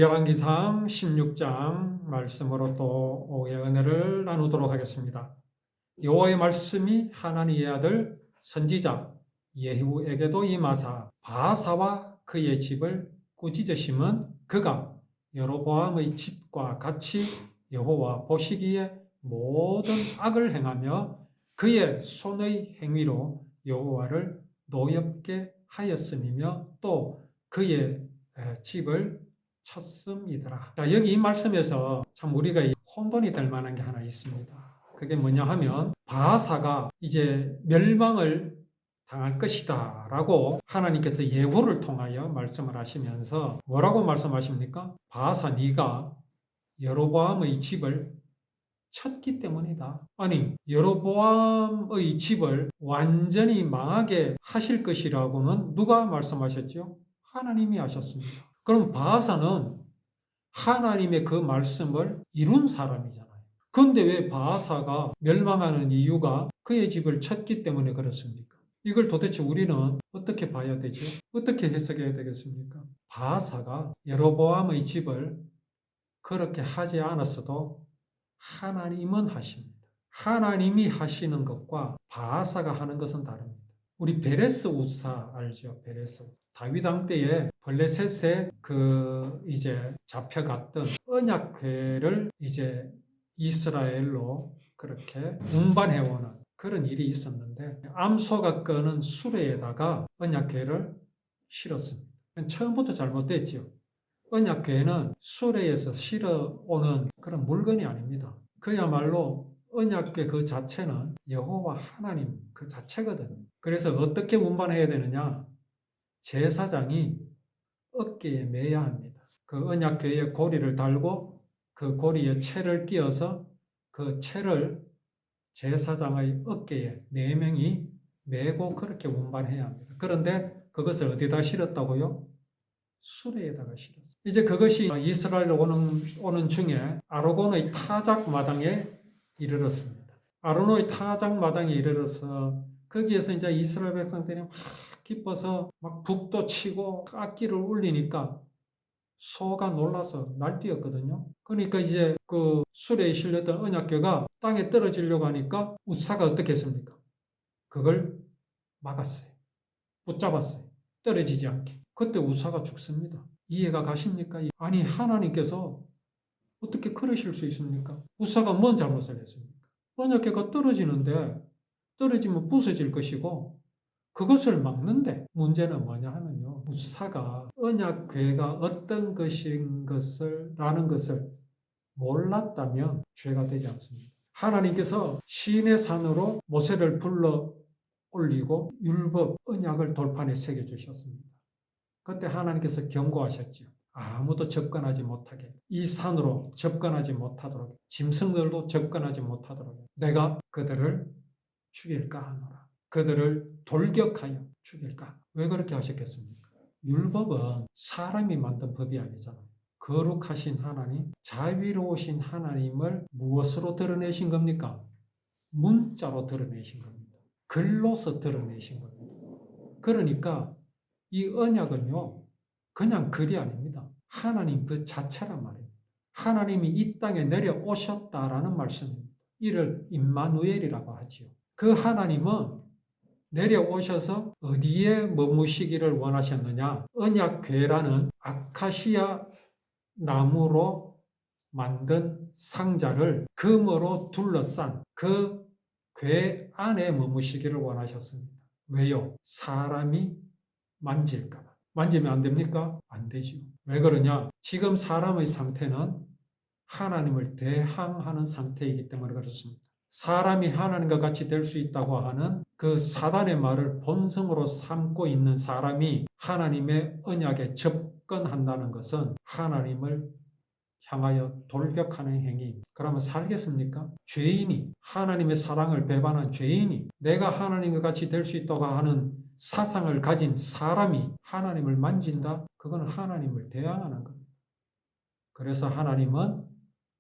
열왕기상 16장 말씀으로 또 오후의 은혜를 나누도록 하겠습니다. 여호와의 말씀이 하나니의 아들 선지자 예후에게도 임하사 바하사와 그의 집을 꾸짖으심은 그가 여로보암의 집과 같이 여호와 보시기에 모든 악을 행하며 그의 손의 행위로 여호와를 노엽게 하였음이며 또 그의 집을 쳤음이더라. 자, 여기 이 말씀에서 참 우리가 혼돈이 될 만한 게 하나 있습니다. 그게 뭐냐 하면 바하사가 이제 멸망을 당할 것이다 라고 하나님께서 예후를 통하여 말씀을 하시면서 뭐라고 말씀하십니까? 바하사 네가 여로보암의 집을 쳤기 때문이다. 아니, 여로보암의 집을 완전히 망하게 하실 것이라고는 누가 말씀하셨죠? 하나님이 하셨습니다. 그럼 바하사는 하나님의 그 말씀을 이룬 사람이잖아요. 그런데 왜 바하사가 멸망하는 이유가 그의 집을 쳤기 때문에 그렇습니까? 이걸 도대체 우리는 어떻게 봐야 되죠? 어떻게 해석해야 되겠습니까? 바하사가 여로보암의 집을 그렇게 하지 않았어도 하나님은 하십니다. 하나님이 하시는 것과 바하사가 하는 것은 다릅니다. 우리 베레스 우사 알죠? 베레스. 다윗 왕 때에 블레셋에 이제 잡혀갔던 언약궤를 이제 이스라엘로 그렇게 운반해오는 그런 일이 있었는데 암소가 끄는 수레에다가 언약궤를 실었습니다. 처음부터 잘못됐죠. 언약궤는 수레에서 실어오는 그런 물건이 아닙니다. 그야말로 언약궤 그 자체는 여호와 하나님 그 자체거든요. 그래서 어떻게 운반해야 되느냐? 제사장이 어깨에 매야 합니다. 그 언약궤에 고리를 달고 그 고리에 채를 끼워서 그 채를 제사장의 어깨에 4명이 매고 그렇게 운반해야 합니다. 그런데 그것을 어디다 실었다고요? 수레에다가 실었어요. 이제 그것이 이스라엘 오는 중에 아르곤의 타작 마당에 이르렀습니다. 아르논의 타작 마당에 이르러서 거기에서 이제 이스라엘 백성들이 막 기뻐서 막 북도 치고 악기를 울리니까 소가 놀라서 날뛰었거든요. 그러니까 이제 그 수레에 실렸던 언약궤가 땅에 떨어지려고 하니까 우사가 어떻게 했습니까? 그걸 막았어요. 붙잡았어요. 떨어지지 않게. 그때 우사가 죽습니다. 이해가 가십니까? 아니, 하나님께서 어떻게 그러실 수 있습니까? 우사가 뭔 잘못을 했습니까? 언약궤가 떨어지면 부서질 것이고 그것을 막는데 문제는 뭐냐 하면요. 우사가 언약궤가 어떤 것인 라는 것을 몰랐다면 죄가 되지 않습니다. 하나님께서 시내 산으로 모세를 불러 올리고 율법 언약을 돌판에 새겨주셨습니다. 그때 하나님께서 경고하셨죠. 아무도 접근하지 못하게 이 산으로 접근하지 못하도록 짐승들도 접근하지 못하도록 내가 그들을 죽일까 하노라. 그들을 돌격하여 죽일까. 왜 그렇게 하셨겠습니까? 율법은 사람이 만든 법이 아니잖아요. 거룩하신 하나님, 자비로우신 하나님을 무엇으로 드러내신 겁니까? 문자로 드러내신 겁니다. 글로서 드러내신 겁니다. 그러니까 이 언약은요, 그냥 글이 아닙니다. 하나님 그 자체란 말이에요. 하나님이 이 땅에 내려오셨다라는 말씀입니다. 이를 임마누엘이라고 하지요. 그 하나님은 내려오셔서 어디에 머무시기를 원하셨느냐? 언약궤라는 아카시아 나무로 만든 상자를 금으로 둘러싼 그 궤 안에 머무시기를 원하셨습니다. 왜요? 사람이 만질까 봐. 만지면 안 됩니까? 안 되지요. 왜 그러냐? 지금 사람의 상태는 하나님을 대항하는 상태이기 때문에 그렇습니다. 사람이 하나님과 같이 될 수 있다고 하는 그 사단의 말을 본성으로 삼고 있는 사람이 하나님의 언약에 접근한다는 것은 하나님을 향하여 돌격하는 행위입니다. 그러면 살겠습니까? 죄인이 하나님의 사랑을 배반한 죄인이 내가 하나님과 같이 될 수 있다고 하는 사상을 가진 사람이 하나님을 만진다? 그건 하나님을 대항하는 겁니다. 그래서 하나님은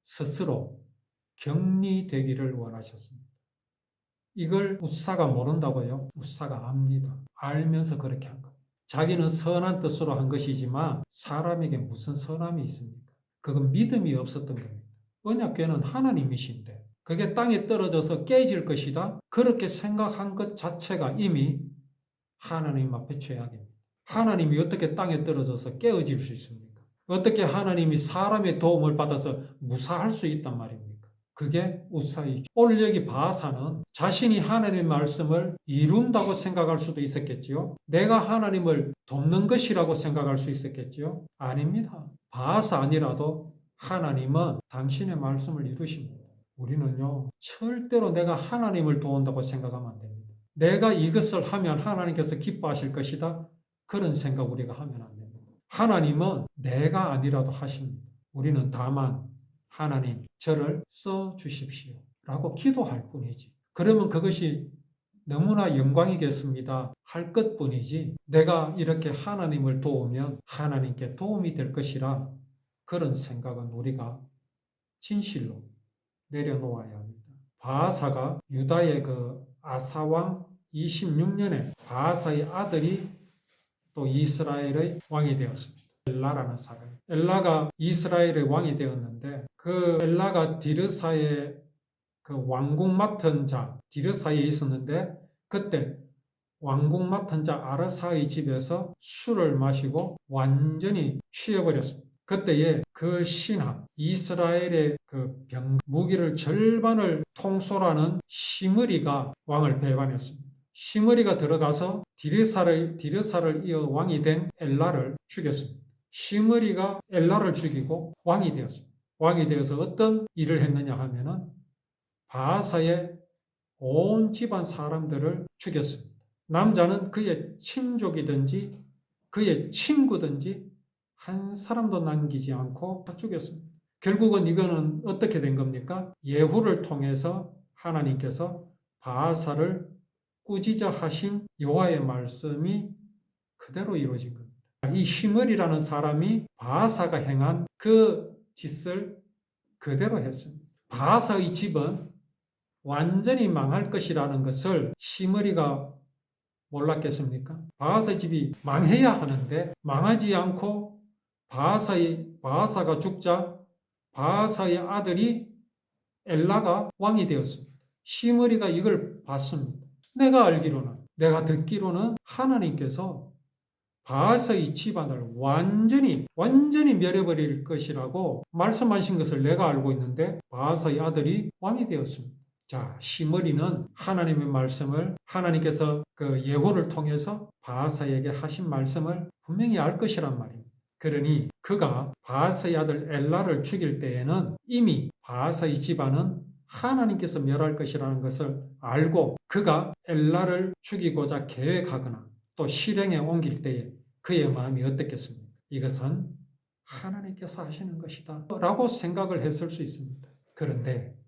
스스로 격리되기를 원하셨습니다. 이걸 우사가 모른다고요? 우사가 압니다. 알면서 그렇게 한 겁니다. 자기는 선한 뜻으로 한 것이지만 사람에게 무슨 선함이 있습니까? 그건 믿음이 없었던 겁니다. 언약궤는 하나님이신데 그게 땅에 떨어져서 깨질 것이다. 그렇게 생각한 것 자체가 이미 하나님 앞에 죄악입니다. 하나님이 어떻게 땅에 떨어져서 깨어질 수 있습니까? 어떻게 하나님이 사람의 도움을 받아서 무사할 수 있단 말입니까? 그게 우사이죠. 오늘 여기 바하사는 자신이 하나님의 말씀을 이룬다고 생각할 수도 있었겠지요. 내가 하나님을 돕는 것이라고 생각할 수 있었겠지요. 아닙니다. 바하사 아니라도 하나님은 당신의 말씀을 이루십니다. 우리는요, 절대로 내가 하나님을 도운다고 생각하면 안 됩니다. 내가 이것을 하면 하나님께서 기뻐하실 것이다. 그런 생각 우리가 하면 안 됩니다. 하나님은 내가 아니라도 하십니다. 우리는 다만 하나님 저를 써주십시오 라고 기도할 뿐이지. 그러면 그것이 너무나 영광이겠습니다 할 것뿐이지 내가 이렇게 하나님을 도우면 하나님께 도움이 될 것이라 그런 생각은 우리가 진실로 내려놓아야 합니다. 바하사가 유다의 그 아사왕 26년에 바하사의 아들이 또 이스라엘의 왕이 되었습니다. 엘라라는 사람. 엘라가 이스라엘의 왕이 되었는데 그 엘라가 디르사의 그 왕궁 맡은 자 디르사에 있었는데 그때 왕궁 맡은 자 아르사의 집에서 술을 마시고 완전히 취해버렸습니다. 그때에 그 신하 이스라엘의 그 무기를 절반을 통솔하는 시므리가 왕을 배반했습니다. 시므리가 들어가서 디르사를 이어 왕이 된 엘라를 죽였습니다. 시므리가 엘라를 죽이고 왕이 되었습니다. 왕이 되어서 어떤 일을 했느냐 하면은 바하사의 온 집안 사람들을 죽였습니다. 남자는 그의 친족이든지 그의 친구든지 한 사람도 남기지 않고 다 죽였습니다. 결국은 이거는 어떻게 된 겁니까? 예후를 통해서 하나님께서 바하사를 꾸짖어 하신 여호와의 말씀이 그대로 이루어진 겁니다. 이 시므리라는 사람이 바하사가 행한 그 짓을 그대로 했습니다. 바하사의 집은 완전히 망할 것이라는 것을 시므리가 몰랐겠습니까? 바하사의 집이 망해야 하는데 망하지 않고 바하사가 죽자 바하사의 아들이 엘라가 왕이 되었습니다. 시므리가 이걸 봤습니다. 내가 듣기로는 하나님께서 바하사의 집안을 완전히 멸해버릴 것이라고 말씀하신 것을 내가 알고 있는데 바하사의 아들이 왕이 되었습니다. 자, 시므리는 하나님의 말씀을 하나님께서 그 예후를 통해서 바하사에게 하신 말씀을 분명히 알 것이란 말입니다. 그러니 그가 바하사의 아들 엘라를 죽일 때에는 이미 바하사의 집안은 하나님께서 멸할 것이라는 것을 알고 그가 엘라를 죽이고자 계획하거나 또 실행에 옮길 때에 그의 마음이 어떻겠습니까? 이것은 하나님께서 하시는 것이다 라고 생각을 했을 수 있습니다. 그런데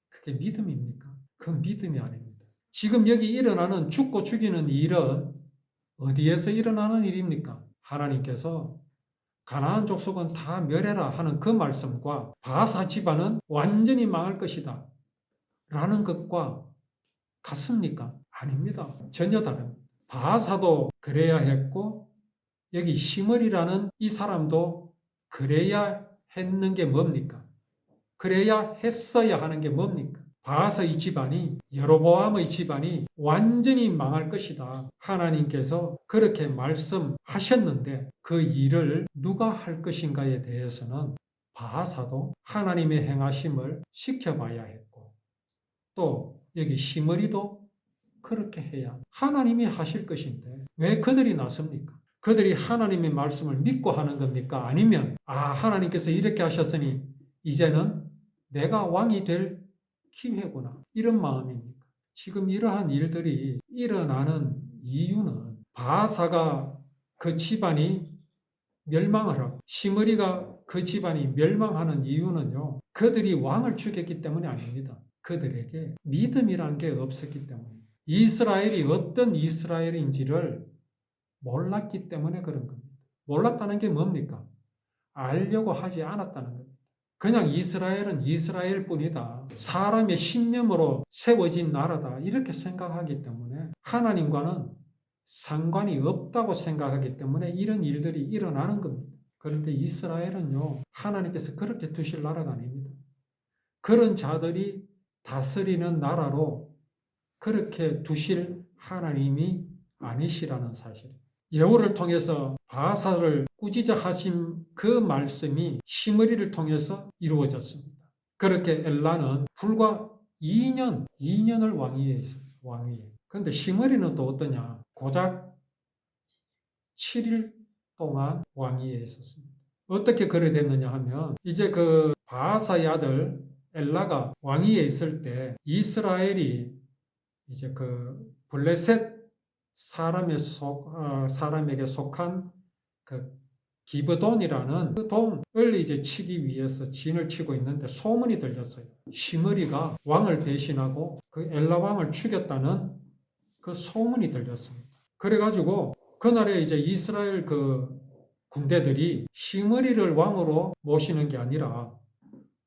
그게 믿음입니까? 그건 믿음이 아닙니다. 지금 여기 일어나는 죽고 죽이는 일은 어디에서 일어나는 일입니까? 하나님께서 가나안 족속은 다 멸해라 하는 그 말씀과 바하사 집안은 완전히 망할 것이다 라는 것과 같습니까? 아닙니다. 전혀 다릅니다. 바하사도 그래야 했고 여기 시므리라는 이 사람도 그래야 했는 게 뭡니까? 그래야 했어야 하는 게 뭡니까? 바하사의 집안이 여로보암의 집안이 완전히 망할 것이다. 하나님께서 그렇게 말씀하셨는데 그 일을 누가 할 것인가에 대해서는 바하사도 하나님의 행하심을 지켜봐야 했고 또 여기 시므리도 그렇게 해야 하나님이 하실 것인데 왜 그들이 나섭니까? 그들이 하나님의 말씀을 믿고 하는 겁니까? 아니면 하나님께서 이렇게 하셨으니 이제는 내가 왕이 될 기회구나 이런 마음입니까? 지금 이러한 일들이 일어나는 이유는 바하사가 그 집안이 멸망을 하고 시므리가 그 집안이 멸망하는 이유는요. 그들이 왕을 죽였기 때문이 아닙니다. 그들에게 믿음이라는 게 없었기 때문입니다. 이스라엘이 어떤 이스라엘인지를 몰랐기 때문에 그런 겁니다. 몰랐다는 게 뭡니까? 알려고 하지 않았다는 겁니다. 그냥 이스라엘은 이스라엘 뿐이다. 사람의 신념으로 세워진 나라다. 이렇게 생각하기 때문에 하나님과는 상관이 없다고 생각하기 때문에 이런 일들이 일어나는 겁니다. 그런데 이스라엘은요, 하나님께서 그렇게 두실 나라가 아닙니다. 그런 자들이 다스리는 나라로 그렇게 두실 하나님이 아니시라는 사실. 예후를 통해서 바사를 꾸짖어 하신 그 말씀이 시므리를 통해서 이루어졌습니다. 그렇게 엘라는 불과 2년을 왕위에 있습니다. 왕위에. 그런데 시므리는 또 어떠냐? 고작 7일 동안 왕위에 있었습니다. 어떻게 그래 됐느냐 하면 이제 그 바하사의 아들 엘라가 왕위에 있을 때 이스라엘이 이제 그 블레셋 사람에게 속한 그 기브돈이라는 그 돈을 이제 치기 위해서 진을 치고 있는데 소문이 들렸어요. 시므리가 왕을 배신하고 그 엘라 왕을 죽였다는 그 소문이 들렸습니다. 그래가지고 그날에 이제 이스라엘 그 군대들이 시므리를 왕으로 모시는 게 아니라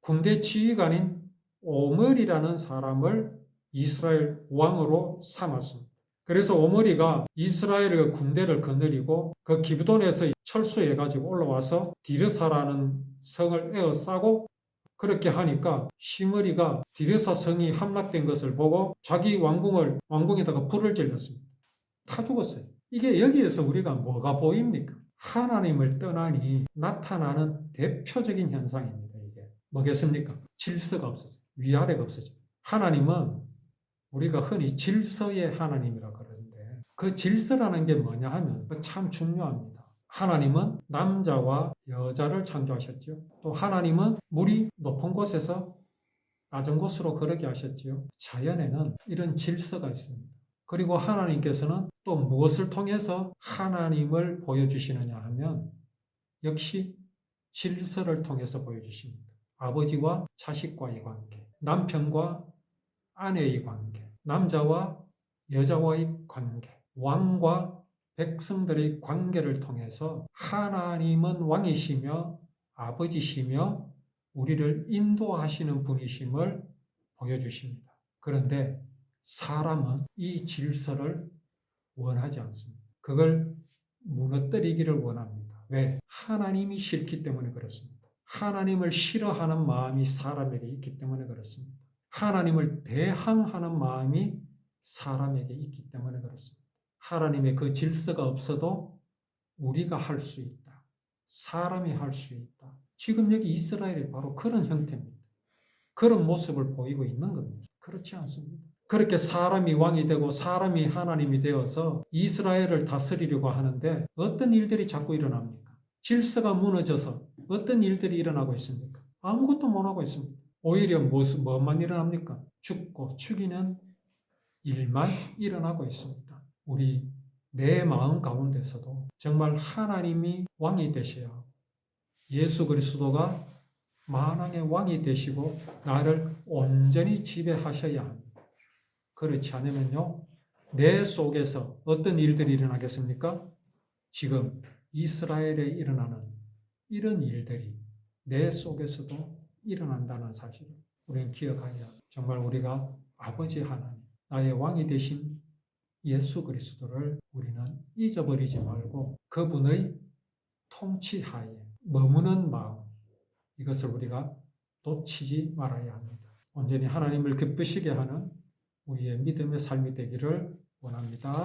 군대 지휘관인 오므리라는 사람을 이스라엘 왕으로 삼았습니다. 그래서 오므리가 이스라엘의 군대를 거느리고 그 기브돈에서 철수해가지고 올라와서 디르사라는 성을 에워싸고 그렇게 하니까 시므리가 디르사 성이 함락된 것을 보고 자기 왕궁에다가 불을 질렀습니다. 타 죽었어요. 이게 여기에서 우리가 뭐가 보입니까? 하나님을 떠나니 나타나는 대표적인 현상입니다. 이게 뭐겠습니까? 질서가 없어져요. 위아래가 없어져요. 하나님은 우리가 흔히 질서의 하나님이라고 그러는데 그 질서라는 게 뭐냐 하면 참 중요합니다. 하나님은 남자와 여자를 창조하셨죠. 또 하나님은 물이 높은 곳에서 낮은 곳으로 흐르게 하셨지요. 자연에는 이런 질서가 있습니다. 그리고 하나님께서는 또 무엇을 통해서 하나님을 보여주시느냐 하면 역시 질서를 통해서 보여주십니다. 아버지와 자식과의 관계, 남편과 아내의 관계, 남자와 여자와의 관계, 왕과 백성들의 관계를 통해서 하나님은 왕이시며 아버지시며 우리를 인도하시는 분이심을 보여주십니다. 그런데 사람은 이 질서를 원하지 않습니다. 그걸 무너뜨리기를 원합니다. 왜? 하나님이 싫기 때문에 그렇습니다. 하나님을 싫어하는 마음이 사람에게 있기 때문에 그렇습니다. 하나님을 대항하는 마음이 사람에게 있기 때문에 그렇습니다. 하나님의 그 질서가 없어도 우리가 할 수 있다. 사람이 할 수 있다. 지금 여기 이스라엘이 바로 그런 형태입니다. 그런 모습을 보이고 있는 겁니다. 그렇지 않습니다. 그렇게 사람이 왕이 되고 사람이 하나님이 되어서 이스라엘을 다스리려고 하는데 어떤 일들이 자꾸 일어납니까? 질서가 무너져서 어떤 일들이 일어나고 있습니까? 아무것도 못하고 있습니다. 오히려 뭐만 일어납니까? 죽고 죽이는 일만 일어나고 있습니다. 우리 내 마음 가운데서도 정말 하나님이 왕이 되셔야 하고 예수 그리스도가 만왕의 왕이 되시고 나를 온전히 지배하셔야 합니다. 그렇지 않으면요, 내 속에서 어떤 일들이 일어나겠습니까? 지금 이스라엘에 일어나는 이런 일들이 내 속에서도 일어난다는 사실을 우리는 기억하여 정말 우리가 아버지 하나님, 나의 왕이 되신 예수 그리스도를 우리는 잊어버리지 말고 그분의 통치하에 머무는 마음, 이것을 우리가 놓치지 말아야 합니다. 온전히 하나님을 기쁘시게 하는 우리의 믿음의 삶이 되기를 원합니다.